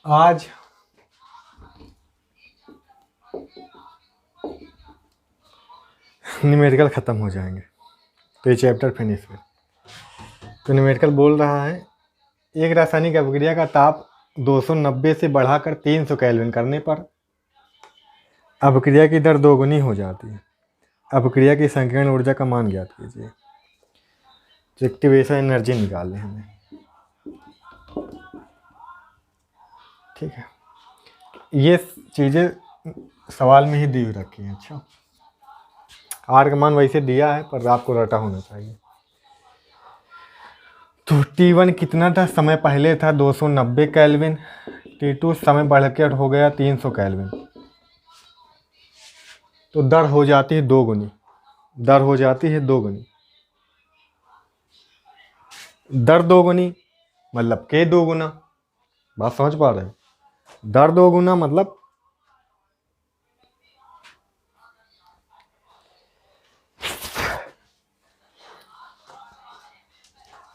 आज न्यूमेरिकल ख़त्म हो जाएंगे तो ये चैप्टर फिनिश है। तो न्यूमेरिकल बोल रहा है एक रासायनिक अभिक्रिया का ताप 290 से बढ़ाकर 300 केल्विन करने पर अभिक्रिया की दर दोगुनी हो जाती है। अभिक्रिया की संकीर्ण ऊर्जा का मान ज्ञात कीजिए। एक्टिवेशन एनर्जी निकालनी है हमें। ठीक है, ये चीज़ें सवाल में ही दी हुई रखी हैं। अच्छा, आर का मान वैसे दिया है पर आपको रटा होना चाहिए। तो T1 कितना था? समय पहले था 290 केल्विन। T2 समय बढ़कर हो गया 300 केल्विन। तो दर हो जाती है दोगुनी। दर हो जाती है दोगुनी। दर दोगुनी मतलब के दोगुना। बात समझ पा रहे हैं? दर दोगुना मतलब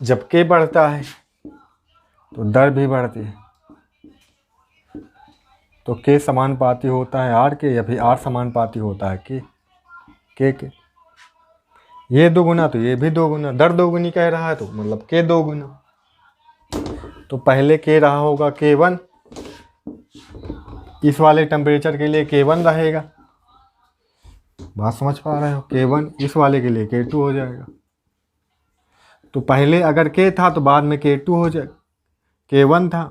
जब के बढ़ता है तो दर भी बढ़ती है। तो के समानुपाती होता है आर के, या फिर आर समानुपाती होता है के। ये दोगुना तो ये भी दोगुना। दर दोगुनी कह रहा है तो मतलब के दोगुना। तो पहले के रहा होगा K1, इस वाले टेम्परेचर के लिए K1 रहेगा। बात समझ पा रहे हो? K1 इस वाले के लिए K2 हो जाएगा। तो पहले अगर K था तो बाद में K2 हो जाएगा। K1 था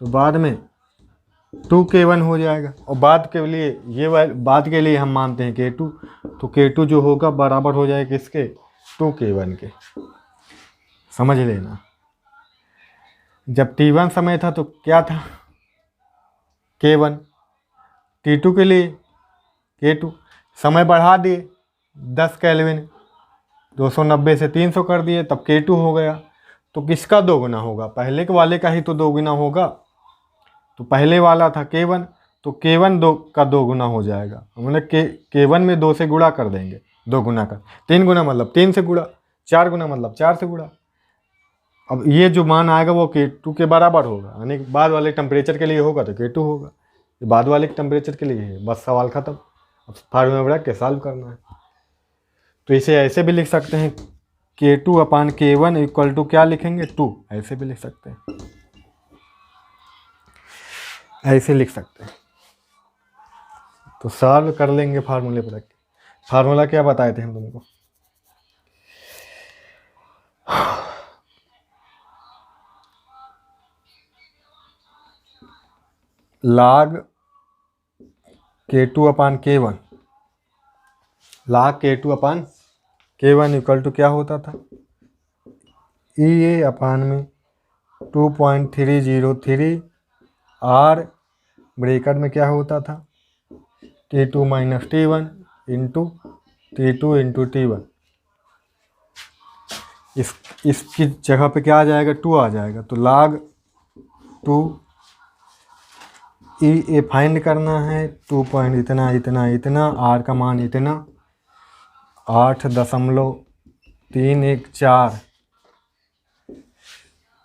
तो बाद में 2K1 हो जाएगा। और बाद के लिए बाद के लिए हम मानते हैं K2, तो K2 जो होगा बराबर हो जाएगा किसके? 2K1 के। समझ लेना। जब T1 समय था तो क्या था? K1। T2 के लिए K2। समय बढ़ा दिए 10 केल्विन, 290 से 300 कर दिए, तब K2 हो गया। तो किसका दोगुना होगा? पहले के वाले का ही तो दोगुना होगा। तो पहले वाला था K1, तो K1 का दोगुना हो जाएगा। हमने K1 में 2 से गुणा कर देंगे, दोगुना कर। 3 गुना मतलब 3 से गुणा, 4 गुना मतलब 4 से गुणा। अब ये जो मान आएगा वो K2 के बराबर होगा, यानी बाद वाले टेम्परेचर के लिए होगा तो K2 होगा। ये बाद वाले टेम्परेचर के लिए है। बस सवाल ख़त्म। अब फार्मूला में रख के सॉल्व करना है। तो इसे ऐसे भी लिख सकते हैं, K2/K1 इक्वल टू क्या लिखेंगे? 2। ऐसे भी लिख सकते हैं, ऐसे लिख सकते हैं। तो सॉल्व कर लेंगे फार्मूले पर रख के। फार्मूला क्या बताए थे हम तुमको? log K2/K1, log K2/K1 equal to क्या होता था? EA/में 2.303 R ब्रेकेट में क्या होता था? T2 - T1 into T2 into T1। इसकी जगह पे क्या आ जाएगा? 2 आ जाएगा। तो log 2 EA फाइंड करना है। 2 पॉइंट इतना इतना इतना, R का मान इतना 8.314।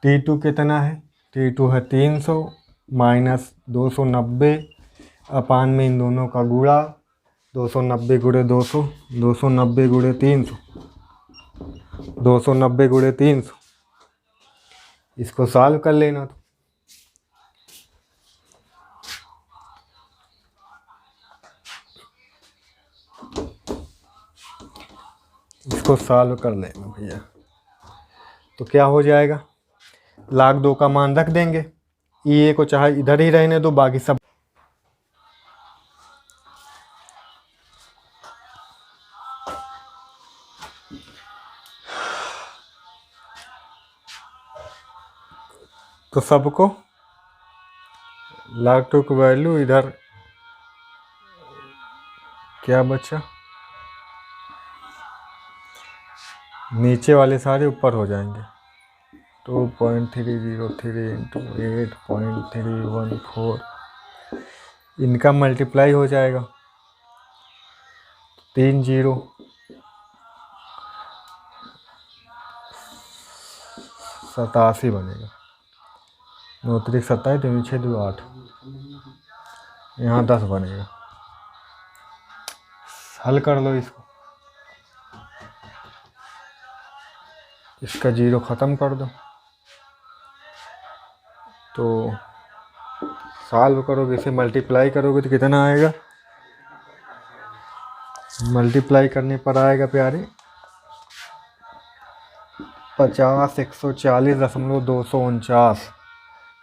T2 कितना है? T2 है 300 माइनस 290 में इन दोनों का गुणा 290 गुणे 200, 290 गुणे 300, 290 गुणे 300। इसको सॉल्व कर लेना। तो इसको सॉल्व कर लेना भैया। तो क्या हो जाएगा? log 2 का मान रख देंगे। EA को चाहे इधर ही रहने दो, बाकी सब तो सबको log 2 की वैल्यू इधर क्या बचा? नीचे वाले सारे ऊपर हो जाएंगे। 2.303 इंटू 8.314, इनका मल्टीप्लाई हो जाएगा 3 0 87 बनेगा। 9 3 27, 3 6 2 8, यहाँ 10 बनेगा। हल कर लो इसको, इसका 0 ख़त्म कर दो, तो सॉल्व करोगे, इसे मल्टीप्लाई करोगे तो कितना आएगा? मल्टीप्लाई करने पर आएगा प्यारे 50 140.249,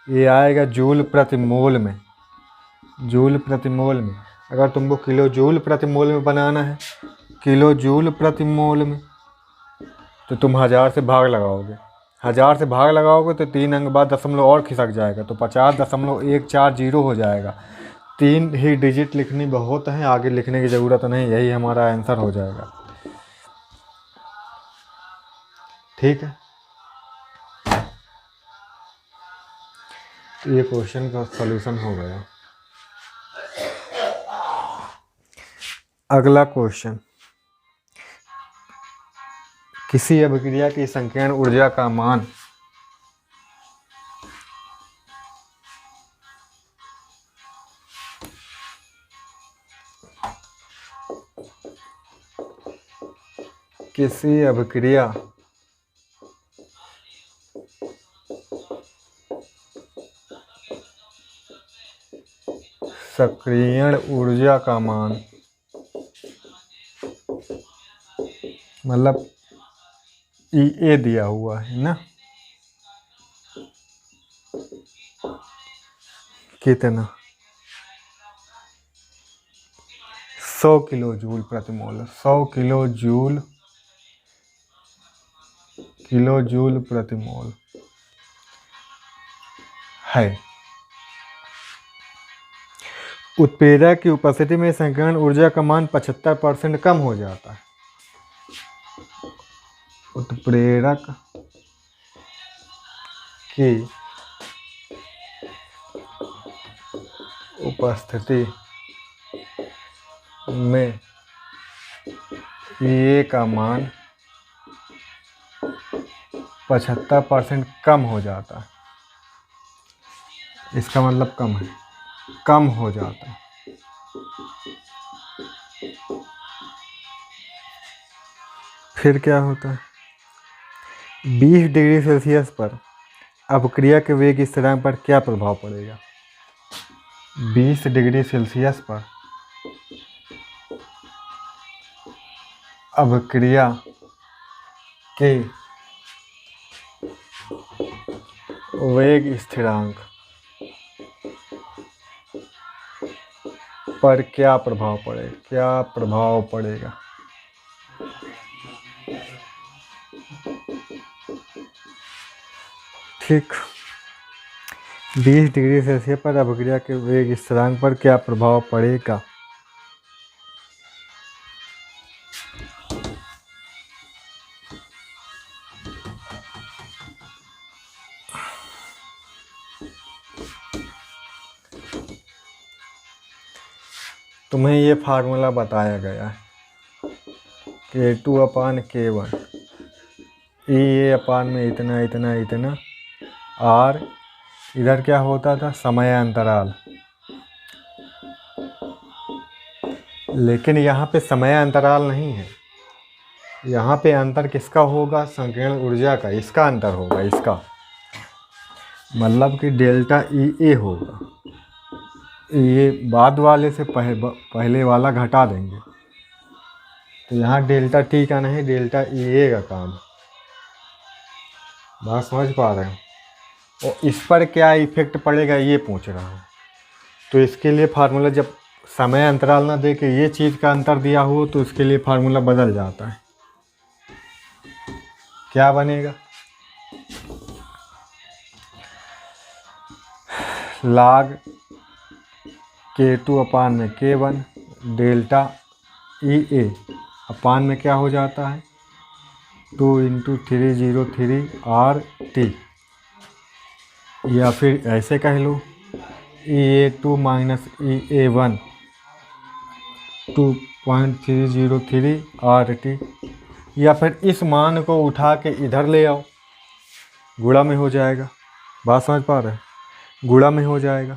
ये आएगा जूल प्रति मोल में। जूल प्रति मोल में, अगर तुमको किलो जूल प्रति मोल में बनाना है, किलो जूल प्रति मोल में, तो तुम 1000 से भाग लगाओगे। 1000 से भाग लगाओगे तो 3 अंक बाद दशमलव और खिसक जाएगा, तो 50.140 हो जाएगा। 3 ही डिजिट लिखनी बहुत है, आगे लिखने की ज़रूरत नहीं, यही हमारा आंसर हो जाएगा। ठीक है, तो ये क्वेश्चन का सॉल्यूशन हो गया। अगला क्वेश्चन, किसी अभिक्रिया की संकीर्ण ऊर्जा का मान किसी अभिक्रिया सक्रियण ऊर्जा का मान, मतलब EA दिया हुआ है ना, कितना 100 किलो जूल प्रति मोल, 100 किलो जूल प्रति मोल है। उत्प्रेरक की उपस्थिति में संकीर्ण ऊर्जा का मान 75% कम हो जाता है। उत्प्रेरक की उपस्थिति में ये का मान 75% कम हो जाता है। इसका मतलब कम है, कम हो जाता है। फिर क्या होता है? 20 डिग्री सेल्सियस पर अपक्रिया के वेग स्थिरांक पर क्या प्रभाव पड़ेगा? 20 डिग्री सेल्सियस पर अपक्रिया के वेग स्थिरांक पर क्या प्रभाव पड़ेगा? ठीक, 20 डिग्री सेल्सियस पर अपक्रिया के वेग स्थिरांक पर क्या प्रभाव पड़ेगा? तुम्हें ये फार्मूला बताया गया है K2/K1, E अपान में इतना इतना इतना, और इधर क्या होता था? समय अंतराल। लेकिन यहाँ पे समय अंतराल नहीं है, यहाँ पे अंतर किसका होगा? संकीर्ण ऊर्जा का, इसका अंतर होगा, इसका मतलब कि डेल्टा EA होगा। ये बाद वाले से पहले वाला घटा देंगे, तो यहाँ डेल्टा T का नहीं, डेल्टा EA का काम। बात समझ पा रहे हैं? और इस पर क्या इफेक्ट पड़ेगा ये पूछ रहा हूँ। तो इसके लिए फार्मूला, जब समय अंतराल ना दे के ये चीज़ का अंतर दिया हो, तो इसके लिए फार्मूला बदल जाता है। क्या बनेगा? log K2/K1 डेल्टा EA अपान में क्या हो जाता है? 2 × 303 RT, या फिर ऐसे कह लो EA2 - EA1 2.303 RT, या फिर इस मान को उठा के इधर ले आओ, गुणा में हो जाएगा। बात समझ पा रहे हैं? गुणा में हो जाएगा।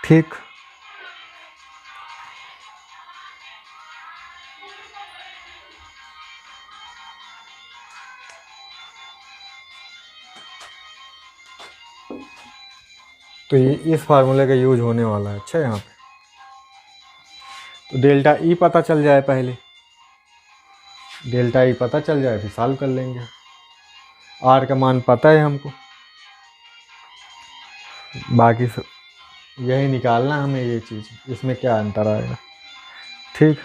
ठीक। तो ये इस फार्मूले का यूज होने वाला है। अच्छा, यहाँ पे तो डेल्टा ई पता चल जाए, पहले डेल्टा ई पता चल जाए फिर सॉल्व कर लेंगे। आर का मान पता है हमको, बाकी सब यही निकालना हमें, ये चीज़, इसमें क्या अंतर आएगा। ठीक।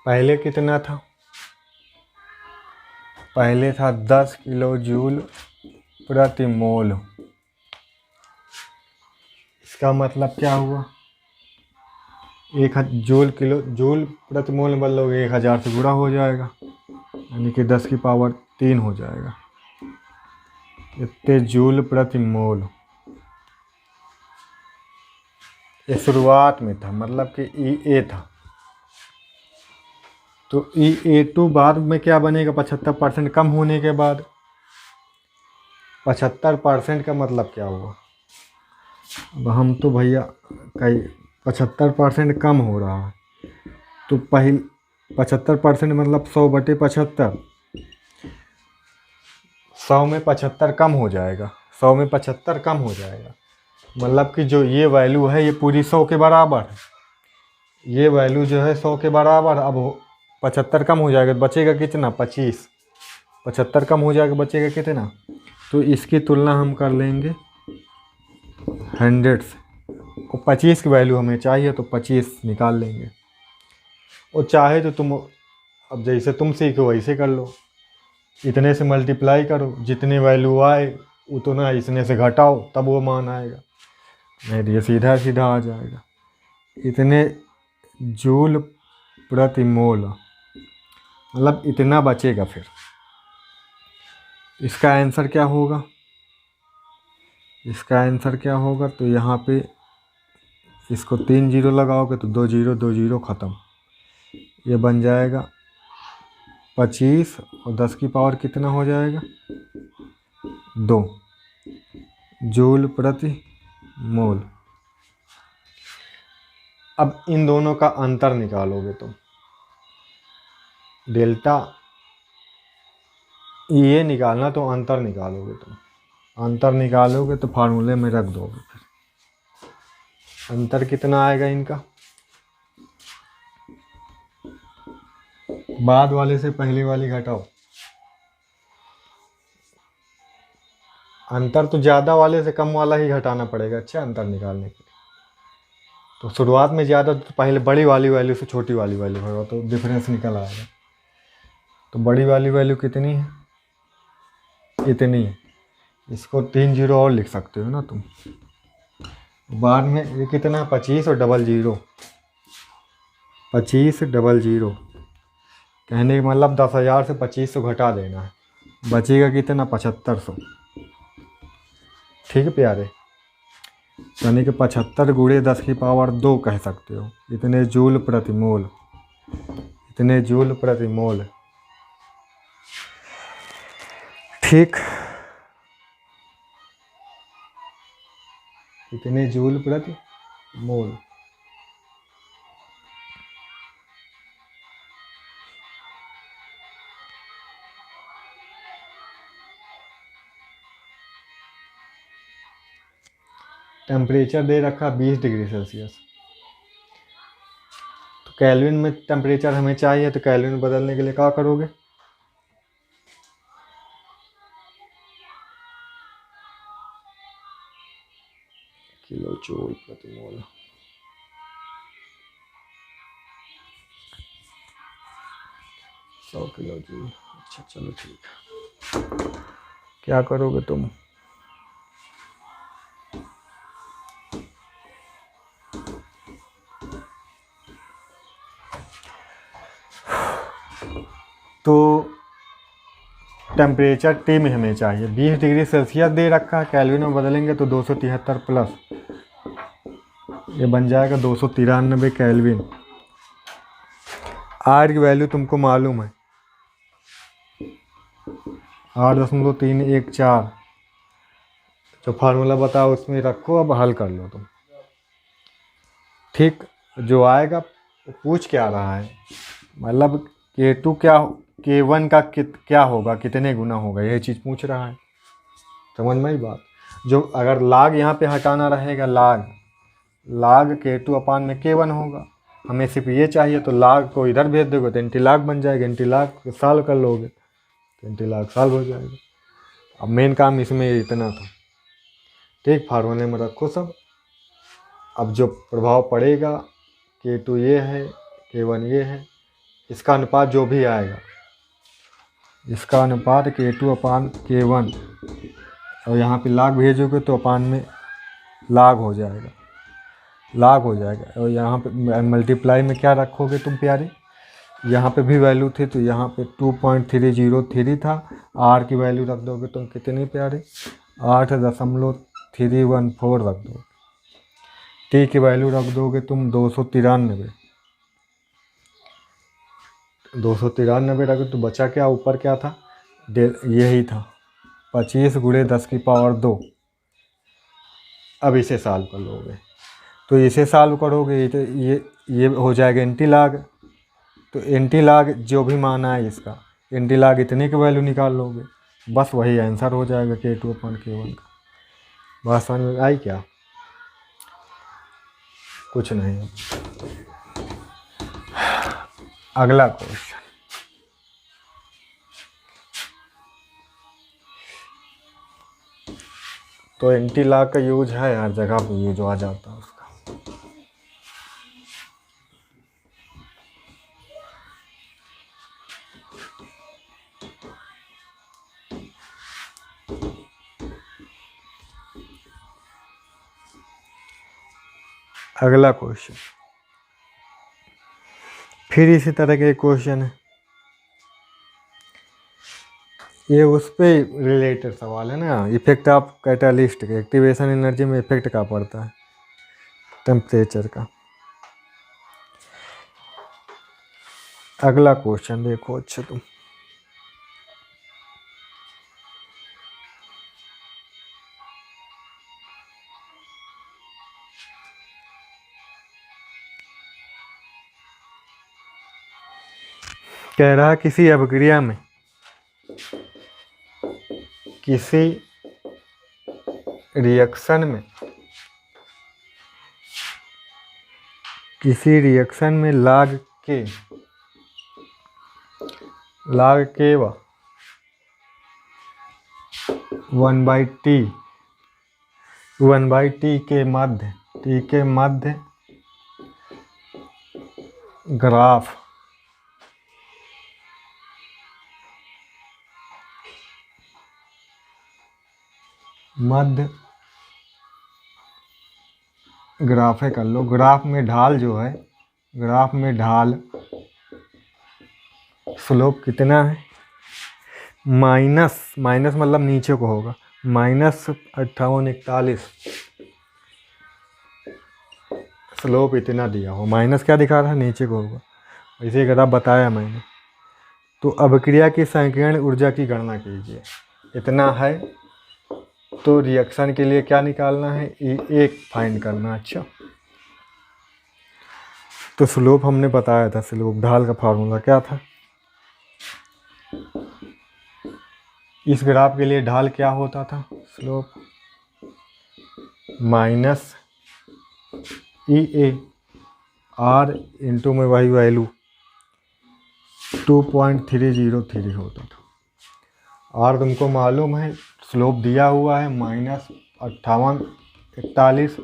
पहले कितना था? पहले था 10 किलो जूल प्रति मोल। इसका मतलब क्या हुआ? जूल प्रति मोल मतलब 1000 से गुणा हो जाएगा, यानी कि 10 की पावर 3 हो जाएगा। इतने जूल प्रति मोल। ये शुरुआत में था, मतलब कि ई था। तो E2 बाद में क्या बनेगा? 75% कम होने के बाद। 75% का मतलब क्या हुआ? अब हम तो भैया कई 75% कम हो रहा है, तो 75% मतलब 100/75। 100 में 75 कम हो जाएगा, 100 में 75 कम हो जाएगा, मतलब कि जो ये वैल्यू है ये पूरी 100 के बराबर है। ये वैल्यू जो है 100 के बराबर। अब 75 कम हो जाएगा तो बचेगा कितना? 25। 75 कम हो जाएगा, बचेगा कितना? तो इसकी तुलना हम कर लेंगे 100 से। और 25 की वैल्यू हमें चाहिए तो 25 निकाल लेंगे। और चाहे तो तुम अब जैसे तुम सीखो वैसे कर लो, इतने से मल्टीप्लाई करो, जितनी वैल्यू आए उतना इसने से घटाओ, तब वो मान आएगा। नहीं तो ये सीधा सीधा आ जाएगा। इतने जूल प्रति मोल, मतलब इतना बचेगा। फिर इसका आंसर क्या होगा? इसका आंसर क्या होगा? तो यहाँ पे इसको 3 जीरो लगाओगे तो 2 जीरो 2 जीरो ख़त्म। ये बन जाएगा 25 और 10 की पावर कितना हो जाएगा? 2 जूल प्रति मोल। अब इन दोनों का अंतर निकालोगे तुम, डेल्टा ये निकालना, तो अंतर निकालोगे तुम। अंतर निकालोगे तो फार्मूले में रख दोगे। फिर अंतर कितना आएगा इनका? बाद वाले से पहले वाली घटाओ। अंतर तो ज़्यादा वाले से कम वाला ही घटाना पड़ेगा, अच्छा, अंतर निकालने के लिए। तो शुरुआत में ज़्यादा, तो पहले बड़ी वाली वैल्यू से छोटी वाली वैल्यू होगा तो डिफरेंस निकल आएगा। तो बड़ी वाली वैल्यू कितनी है? इतनी है। इसको 3 जीरो और लिख सकते हो ना तुम। बाद में ये कितना? 25 और डबल जीरो। 25 डबल जीरो कहने का मतलब 10,000 से 2500 घटा देना है, बचेगा कितना? 7500। ठीक है प्यारे, यानी कि 75 गुणे 10 की पावर 2 कह सकते हो। इतने जूल प्रति मोल, इतने जूल प्रति मोल। ठीक, इतने जूल प्रति मोल। टेम्परेचर दे रखा 20 डिग्री सेल्सियस। तो केल्विन में टेम्परेचर हमें चाहिए, तो केल्विन बदलने के लिए क्या करोगे? किलो जूल प्रति मोल। सौ किलो जूल। अच्छा चलो ठीक। क्या करोगे तुम? तो टेम्परेचर टी में हमें चाहिए 20 डिग्री सेल्सियस दे रखा है, केल्विन में बदलेंगे तो 273 प्लस ये बन जाएगा 293 केल्विन। आर की वैल्यू तुमको मालूम है 8.314। जो फार्मूला बताओ उसमें रखो, अब हल कर लो तुम। ठीक, जो आएगा वो पूछ क्या रहा है, मतलब K2 क्या K1 का क्या होगा, कितने गुना होगा, यही चीज़ पूछ रहा है। समझ में आई बात। जो अगर लाग यहाँ पे हटाना रहेगा, लाग K2 अपान में K1 होगा, हमें सिर्फ ये चाहिए, तो लाग को इधर भेज दोगे तो एंटीलाग बन जाएगा, एंटीलाग सॉल्व कर लोगे तो एंटीलाग सॉल्व हो जाएगा। अब मेन काम इसमें इतना था। ठीक, फार्मूले में रखो सब। अब जो प्रभाव पड़ेगा K2 ये है, K1 ये है, इसका अनुपात जो भी आएगा, इसका अनुपात K2 अपान K1, और यहाँ पे लाग भेजोगे तो अपान में लाग हो जाएगा, और यहाँ पे मल्टीप्लाई में क्या रखोगे तुम प्यारे, यहाँ पे भी वैल्यू थी तो यहाँ पे 2.303 था, आर की वैल्यू रख दोगे तुम कितनी प्यारे 8.314 रख दोगे, टी की वैल्यू रख दोगे तुम 293 रख तो बचा क्या, ऊपर क्या था, यही था 25 × 10⁻²। अब इसे सॉल्व कर लोगे, तो इसे सॉल्व करोगे तो ये हो जाएगा एंटीलाग, तो एंटीलाग जो भी माना है इसका, एंटीलाग इतने की वैल्यू निकाल लोगे, बस वही आंसर हो जाएगा K2 अपान K1 का। बात समझ में आई क्या? कुछ नहीं। अगला क्वेश्चन, तो एंटीलाग का यूज है हर जगह पे, यूज आ जाता है उसका। अगला क्वेश्चन फिर इसी तरह के क्वेश्चन है, ये उस पे रिलेटेड सवाल है ना, इफेक्ट ऑफ कैटालिस्ट के एक्टिवेशन एनर्जी में इफेक्ट का पड़ता है टेम्परेचर का। अगला क्वेश्चन देखो, अच्छा तुम कह रहा किसी अभिक्रिया में किसी रिएक्शन में लाग के व 1/T के मध्य ग्राफ ग्राफ है कर लो। ग्राफ में ढाल जो है, ग्राफ में ढाल स्लोप कितना है, माइनस मतलब नीचे को होगा, -5841 स्लोप इतना दिया हो, माइनस क्या दिखा रहा है, नीचे को होगा, इसे ग्राफ बताया मैंने। तो अभिक्रिया की संकीर्ण ऊर्जा की गणना कीजिए, इतना है, तो रिएक्शन के लिए क्या निकालना है, E1 फाइंड करना। अच्छा, तो स्लोप हमने बताया था, स्लोप ढाल का फार्मूला क्या था, इस ग्राफ के लिए ढाल क्या होता था, slope minus EA R into में वही वैल्यू 2.303 होता था। R तुमको मालूम है, स्लोप दिया हुआ है -5841,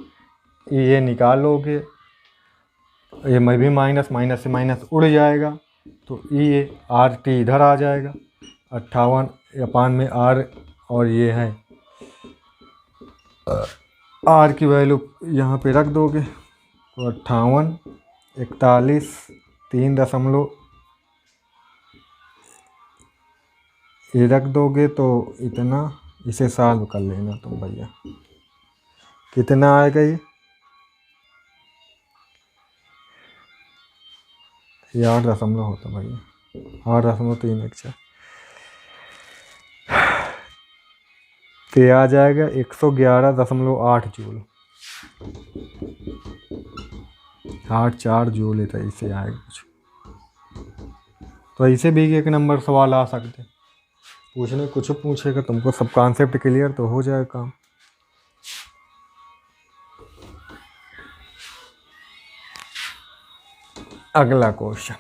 ये निकालोगे, ये मैं भी माइनस से माइनस उड़ जाएगा, तो ये RT इधर आ जाएगा, 58 में R, और ये है R की वैल्यू यहाँ पे रख दोगे, तो 58, 41, 3 दशमलव ये रख दोगे तो इतना, इसे सॉल्व कर लेना तुम भैया। कितना आएगा ये 8 दशमलव होता भैया, 8.314। तो ये आ जाएगा 111.8 जूल, 8 4 जूल है, इसे आएगा कुछ। तो ऐसे भी एक नंबर सवाल आ सकते, पूछने कुछ पूछेगा तुमको, सब कॉन्सेप्ट क्लियर तो हो जाएगा काम। अगला क्वेश्चन,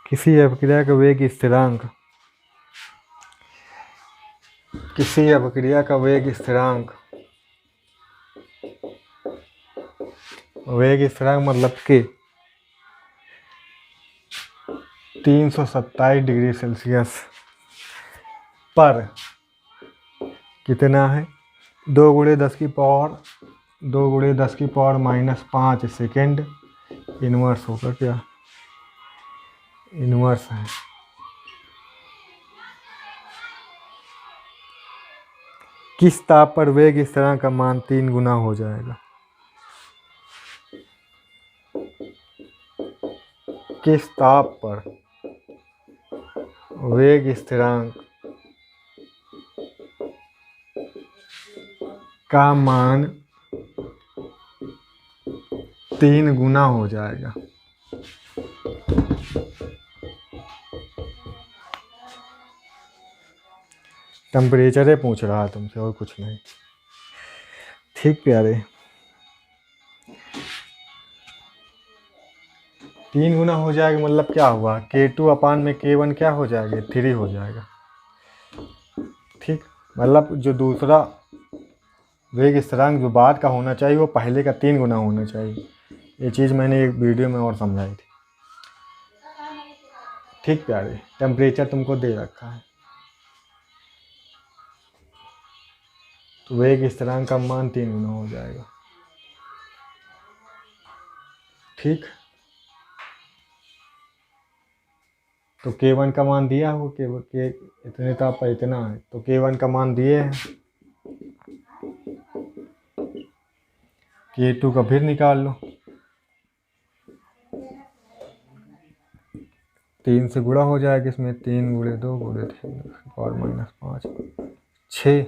किसी अपक्रिया का वेग स्थिरांक, किसी अपक्रिया का वेग स्थिरांक, वेग स्थिरांक मतलब कि 327 डिग्री सेल्सियस पर कितना है, 2 × 10⁻⁻⁵ सेकेंड इनवर्स होगा। क्या इनवर्स है, किस ताप पर वेग स्थिरांक का मान 3 गुना हो जाएगा। किस ताप पर वेग स्थिरांक का मान 3 गुना हो जाएगा। टेम्परेचर पूछ रहा है तुमसे और कुछ नहीं। ठीक प्यारे, 3 गुना हो जाएगा मतलब क्या हुआ, K2/K1 क्या हो जाएगा, 3 हो जाएगा। ठीक, मतलब जो दूसरा वेग स्थिरांक जो बाद का होना चाहिए वो पहले का 3 गुना होना चाहिए। ये चीज़ मैंने एक वीडियो में और समझाई थी। ठीक प्यारे, टेम्परेचर तुमको दे रखा है, तो वेग स्थिरांक का मान 3 गुना हो जाएगा। ठीक, तो K1 का मान दिया हो, के इतने ताप पर इतना है, तो K1 का मान दिए हैं, K2 का फिर निकाल लो, 3 से गुणा हो जाएगा इसमें, 3 × 2 × 3 और -5 6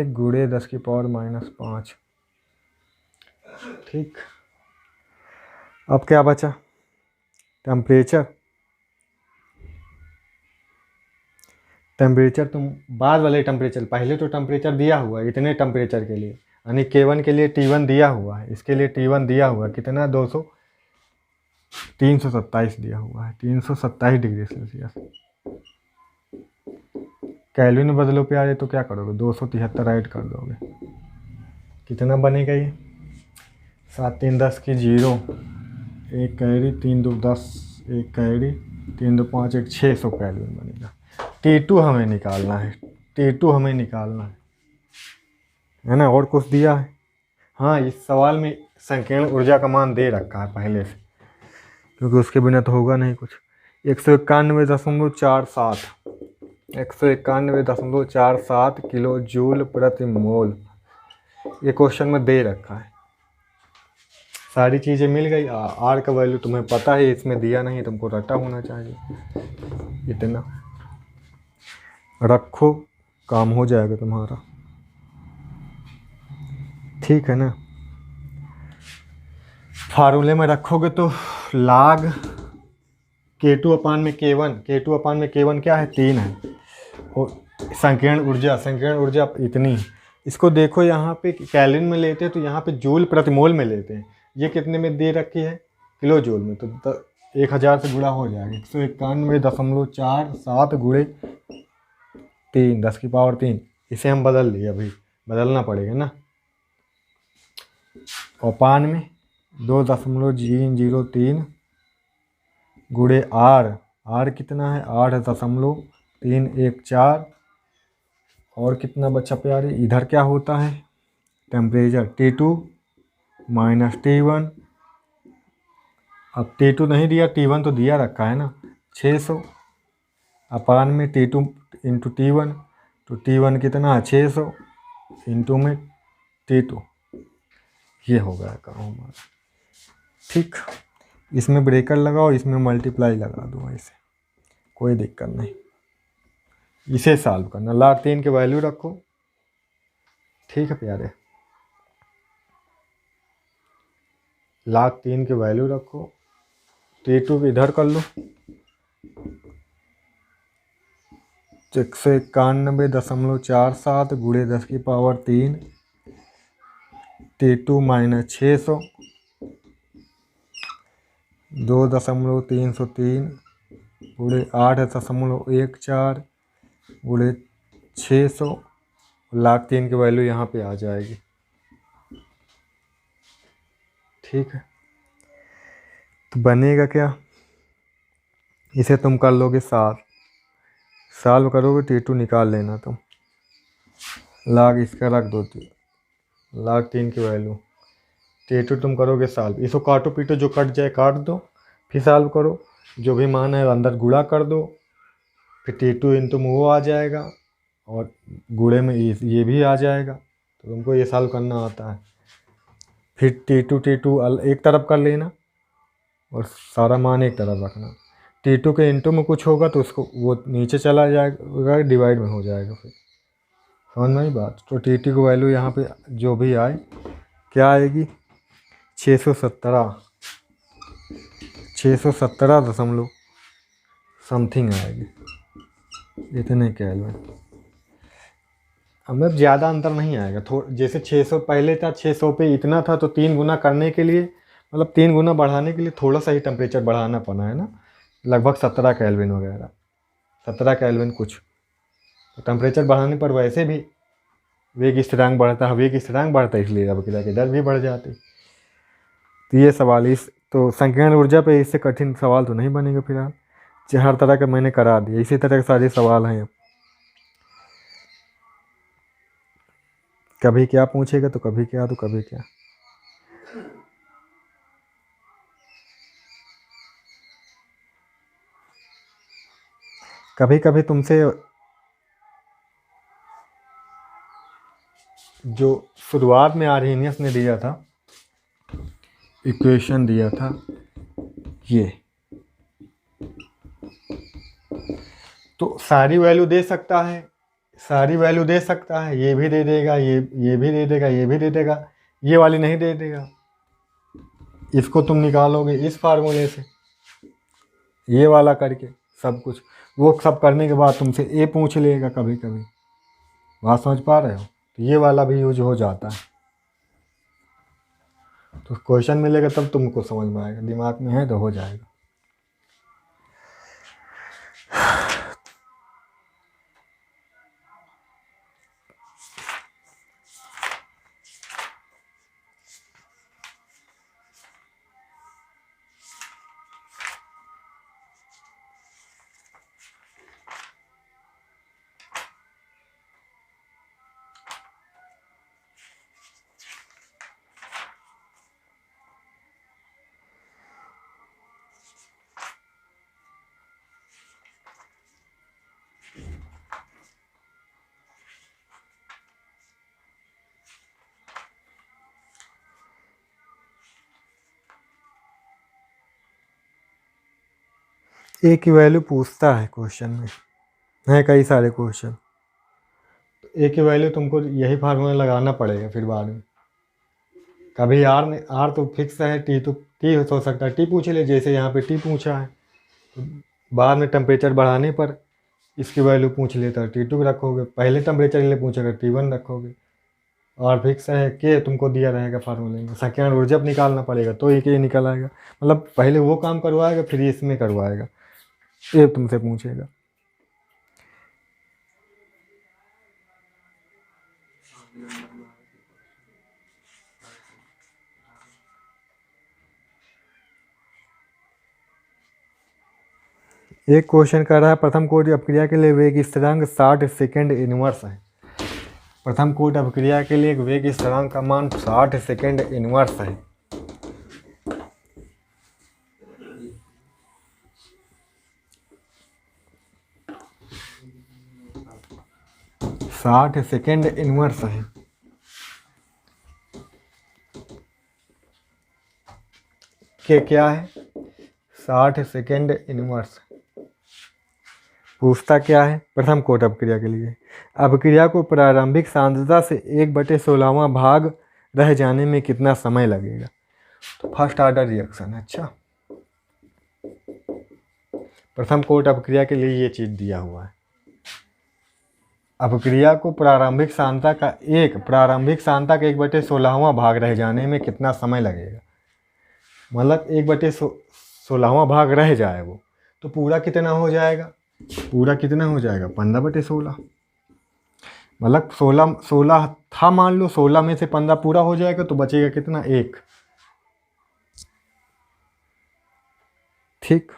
× 10⁻⁻5। ठीक, अब क्या बचा, टेम्परेचर। टेम्परेचर तुम बाद वाले टेम्परेचर, पहले तो टेम्परेचर दिया हुआ है इतने टेम्परेचर के लिए, यानी K1 के लिए T1 दिया हुआ है, इसके लिए T1 दिया हुआ है कितना, 327 दिया हुआ है, 327 डिग्री सेल्सियस। केल्विन में बदलो प्यारे तो क्या करोगे, 273 ऐड कर दोगे, कितना बनेगा ये, 7 3 10 की 0, 1 कैरी, 3 2 10, 1 कैरी, 3 2 5 1 600 केल्विन बनेगा। T2 हमें निकालना है, T2 हमें निकालना है ना, और कुछ दिया है। हाँ, इस सवाल में संकीर्ण ऊर्जा का मान दे रखा है पहले से, क्योंकि उसके बिना तो होगा नहीं कुछ। 191.47, 191.47 किलो जूल प्रति मोल, ये क्वेश्चन में दे रखा है। सारी चीज़ें मिल गई, आर का वैल्यू तुम्हें पता है, इसमें दिया नहीं, तुमको रटा होना चाहिए, इतना रखो काम हो जाएगा तुम्हारा। ठीक है ना, फार्मूले में रखोगे तो log K2/K1 क्या है, 3 है। और संकीर्ण ऊर्जा इतनी है। इसको देखो यहाँ पे केल्विन में लेते हैं तो यहाँ पे जूल प्रति मोल में लेते हैं। ये कितने में दे रखी है, किलो जूल में, तो 1000 से गुणा हो जाएगा। 191.47 गुणे 3 10⁻3। इसे हम बदल लिए, अभी बदलना पड़ेगा ना। और पान में 2.003 गुणे आर कितना है, 8.314। और कितना बचा प्यारे, इधर क्या होता है, टेम्परेचर T2 माइनस T1। अब T2 नहीं दिया, T1 तो दिया रखा है ना, 600 अपान में T2 इंटू T1, तो T1 कितना है, 600 इंटू में T2। ये हो गया काम हमारा। ठीक, इसमें ब्रेकर लगाओ, इसमें मल्टीप्लाई लगा दो, ऐसे कोई दिक्कत नहीं। इसे सॉल्व करना, log 3 के वैल्यू रखो। ठीक है प्यारे, log 3 के वैल्यू रखो। T2 इधर कर लो, 191.47 गुणे 10⁻3 T2 माइनस 600 2.303 गुणे 8.14 गुणे 600। log 3 की वैल्यू यहाँ पे आ जाएगी। ठीक है, तो बनेगा क्या, इसे तुम कर लोगे सॉल्व करोगे, T2 निकाल लेना तुम। log इसका रख दो, log 3 की वैल्यू। T2 तुम करोगे सॉल्व, इसको काटो पीटो, जो कट जाए काट दो, फिर सॉल्व करो, जो भी मान है अंदर गुणा कर दो, फिर T2 इंटू में वो आ जाएगा और गुणे में ये भी आ जाएगा। तो तुमको ये सॉल्व करना आता है। फिर T2 एक तरफ कर लेना और सारा मान एक तरफ रखना। T2 के इंटू में कुछ होगा तो उसको वो नीचे चला जाएगा, डिवाइड में हो जाएगा। फिर समझ में आई बात। तो T2 की वैल्यू यहाँ पे जो भी आए, क्या आएगी, 617 दशमलव समथिंग आएगी, इतने केल्विन। हमें ज़्यादा अंतर नहीं आएगा, जैसे 600 पहले था, 600 पे इतना था, तो 3 गुना करने के लिए, मतलब 3 गुना बढ़ाने के लिए थोड़ा सा ही टेम्परेचर बढ़ाना पड़ा है ना, लगभग 17 केल्विन वगैरह, 17 केल्विन कुछ। तो टेम्परेचर बढ़ाने पर वैसे भी वेग स्थिरांक बढ़ता है, वेग स्थिरांक बढ़ता है, इसलिए अब की दर भी बढ़ जाती। तो ये सवाल, इस तो संकीर्ण ऊर्जा पे इससे कठिन सवाल तो नहीं बनेगा फिलहाल, हर तरह का मैंने करा दिया। इसी तरह के सारे सवाल हैं। कभी क्या पूछेगा तो कभी क्या, तो कभी क्या। कभी कभी तुमसे जो शुरुआत में आर्हेनियस ने दिया था, इक्वेशन दिया था ये, तो सारी वैल्यू दे सकता है, सारी वैल्यू दे सकता है, ये भी दे देगा, ये भी दे देगा, ये भी दे देगा, ये वाली नहीं दे देगा। इसको तुम निकालोगे इस फार्मूले से, ये वाला करके सब कुछ, वो सब करने के बाद तुमसे ए पूछ लेगा कभी कभी। बात समझ पा रहे हो, तो ये वाला भी यूज हो जाता है। तो क्वेश्चन मिलेगा तब तुमको समझ में आएगा, दिमाग में है तो हो जाएगा। ए की वैल्यू पूछता है क्वेश्चन में, है कई सारे क्वेश्चन। तो ए की वैल्यू तुमको यही फार्मूला लगाना पड़ेगा फिर बाद में। कभी आर तो फिक्स है, टी तो टी हो सकता है, टी पूछ ले, जैसे यहाँ पे टी पूछा है, तो बाद में टेम्परेचर बढ़ाने पर इसकी वैल्यू पूछ ले 32 रखोगे, पहले टेम्परेचर के लिए पूछेगा T1 रखोगे, और फिक्स है के तुमको दिया रहेगा फार्मूले में, सेकेंड ऊर्जा निकालना पड़ेगा तो ये के निकल आएगा। मतलब पहले वो काम करवाएगा फिर इसमें करवाएगा, ये तुमसे पूछेगा। एक क्वेश्चन कर रहा है प्रथम कोटि अपक्रिया के लिए वेग स्थिरांक 60 सेकेंड इनवर्स है। प्रथम कोटि अपक्रिया के लिए वेग स्थिरांक का मान 60 सेकेंड इनवर्स है। साठ सेकेंड इनवर्स है। के क्या है? 60 सेकेंड इनवर्स। पूछता क्या है? प्रथम कोटि अपक्रिया के लिए अपक्रिया को प्रारंभिक सांद्रता से 1/16वां भाग रह जाने में कितना समय लगेगा? तो फर्स्ट ऑर्डर रिएक्शन। अच्छा, प्रथम कोटि अपक्रिया के लिए ये चीज़ दिया हुआ है। अपक्रिया को प्रारंभिक सांद्रता का 1/16वां भाग रह जाने में कितना समय लगेगा? मतलब 1/16वां भाग रह जाए वो, तो पूरा कितना हो जाएगा? पूरा कितना हो जाएगा? 15/16। मतलब 16 था, मान लो 16 में से 15 पूरा हो जाएगा तो बचेगा कितना? 1। ठीक,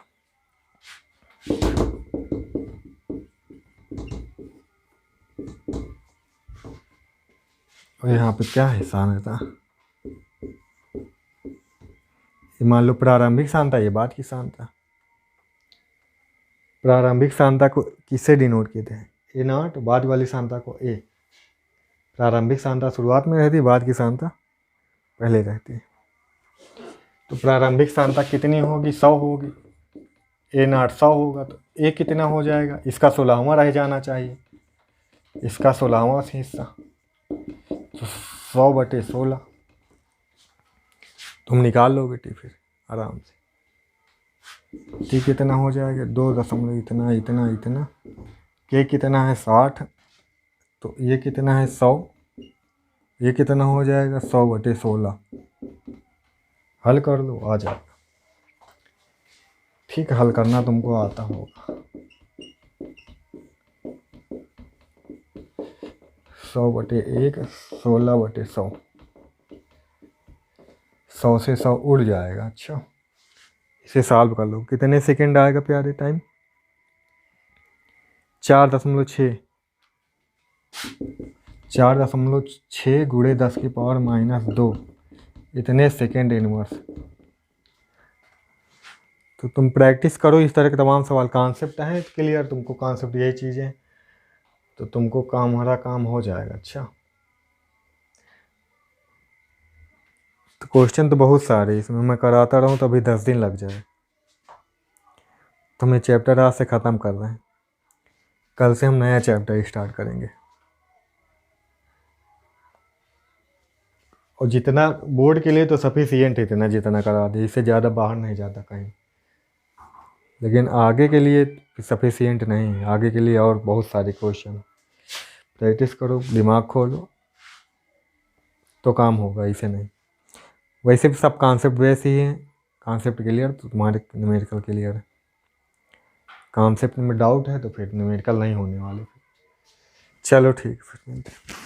और यहाँ पे क्या है? सांद्रता। मान लो प्रारंभिक सांद्रता, ये बाद की सांद्रता। प्रारंभिक सांद्रता को किससे डिनोट किए थे? A0, बाद वाली सांद्रता को A। प्रारंभिक सांद्रता शुरुआत में रहती, बाद की सांद्रता पहले रहती। तो प्रारंभिक सांद्रता कितनी होगी? 100 होगी। A0 100 होगा तो A कितना हो जाएगा? इसका 16वां रह जाना चाहिए, इसका 16वां हिस्सा, तो 100/16 तुम निकाल लोगे टी फिर आराम से। टी कितना हो जाएगा? 2 दशमलव इतना इतना इतना। के कितना है? 60। तो ये कितना है? 100। ये कितना हो जाएगा? 100/16। हल कर लो, आ जाएगा। ठीक, हल करना तुमको आता होगा। 100/1 16/100, 100 से 100 उड़ जाएगा। अच्छा, इसे सॉल्व कर लो। कितने सेकंड आएगा प्यारे? टाइम 4.6 4.6 गुणे 10⁻⁻2 इतने सेकेंड इनवर्स। तो तुम प्रैक्टिस करो इस तरह के तमाम सवाल। कॉन्सेप्ट है क्लियर तुमको? कॉन्सेप्ट यही चीज़ें, तो तुमको हमारा काम हो जाएगा। अच्छा, तो क्वेश्चन तो बहुत सारे इसमें, मैं कराता रहूँ तो अभी 10 दिन लग जाए। तो हम ये चैप्टर आज से ख़त्म कर रहे हैं, कल से हम नया चैप्टर स्टार्ट करेंगे। और जितना बोर्ड के लिए तो सफिशिएंट है, इतना जितना करा दे, इससे ज़्यादा बाहर नहीं जाता कहीं। लेकिन आगे के लिए सफिशिएंट नहीं है, आगे के लिए और बहुत सारे क्वेश्चन। प्रैक्टिस करो, दिमाग खोलो तो काम होगा, इसे नहीं। वैसे भी सब कॉन्सेप्ट वैसे ही हैं। कॉन्सेप्ट क्लियर तो तुम्हारे न्यूमेरिकल क्लियर है। कॉन्सेप्ट में डाउट है तो फिर न्यूमेरिकल नहीं होने वाले। चलो ठीक, फिर मिलते हैं।